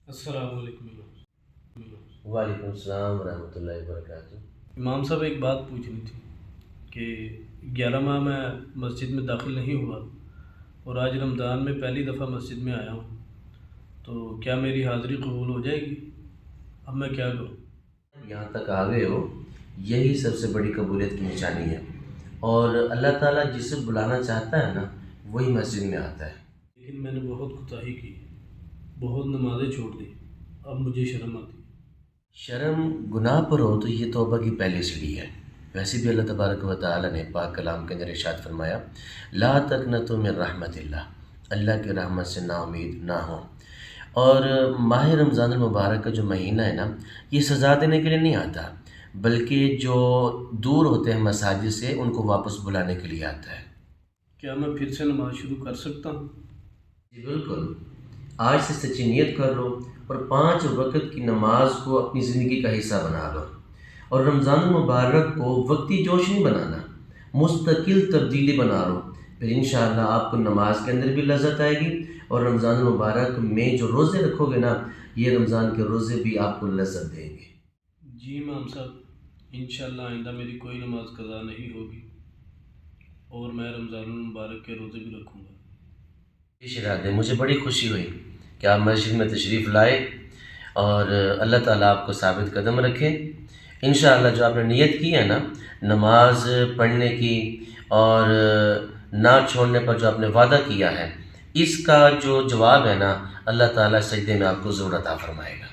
السلام علیکم وعلیکم السلام ورحمۃ اللہ وبرکاتہ۔ امام صاحب، ایک بات پوچھنی تھی کہ 11 ماہ میں مسجد میں داخل نہیں ہوا اور آج رمضان میں پہلی دفعہ مسجد میں آیا ہوں، تو کیا میری حاضری قبول ہو جائے گی؟ اب میں کیا کروں؟ یہاں تک آ گئے ہو، یہی سب سے بڑی قبولیت کی نشانی ہے، اور اللہ تعالیٰ جسے بلانا چاہتا ہے نا وہی مسجد میں آتا ہے۔ لیکن میں نے بہت کوتاہی کی، بہت نمازیں چھوڑ دی، اب مجھے شرم آتی۔ شرم گناہ پر ہو تو یہ توبہ کی پہلی سیڑھی ہے۔ ویسے بھی اللہ تبارک و تعالیٰ نے پاک کلام کے اندر ارشاد فرمایا، لا تقنطوا من رحمت اللہ کی رحمت سے نا امید نہ ہو۔ اور ماہ رمضان المبارک کا جو مہینہ ہے نا، یہ سزا دینے کے لیے نہیں آتا، بلکہ جو دور ہوتے ہیں مساجد سے ان کو واپس بلانے کے لیے آتا ہے۔ کیا میں پھر سے نماز شروع کر سکتا ہوں؟ جی بالکل، آج سے سچی نیت کر لو اور 5 وقت کی نماز کو اپنی زندگی کا حصہ بنا لو، اور رمضان المبارک کو وقتی جوش نہیں بنانا، مستقل تبدیلی بنا لو، پھر انشاءاللہ آپ کو نماز کے اندر بھی لذت آئے گی، اور رمضان المبارک میں جو روزے رکھو گے نا، یہ رمضان کے روزے بھی آپ کو لذت دیں گے۔ جی امام صاحب، انشاءاللہ آئندہ میری کوئی نماز قضا نہیں ہوگی اور میں رمضان المبارک کے روزے بھی رکھوں گا۔ ارادے مجھے بڑی خوشی ہوئی کہ آپ مسجد میں تشریف لائے، اور اللہ تعالیٰ آپ کو ثابت قدم رکھے۔ انشاءاللہ جو آپ نے نیت کی ہے نا نماز پڑھنے کی اور نہ چھوڑنے پر جو آپ نے وعدہ کیا ہے، اس کا جو جواب ہے نا، اللہ تعالیٰ سجدے میں آپ کو ضرور عطا فرمائے گا۔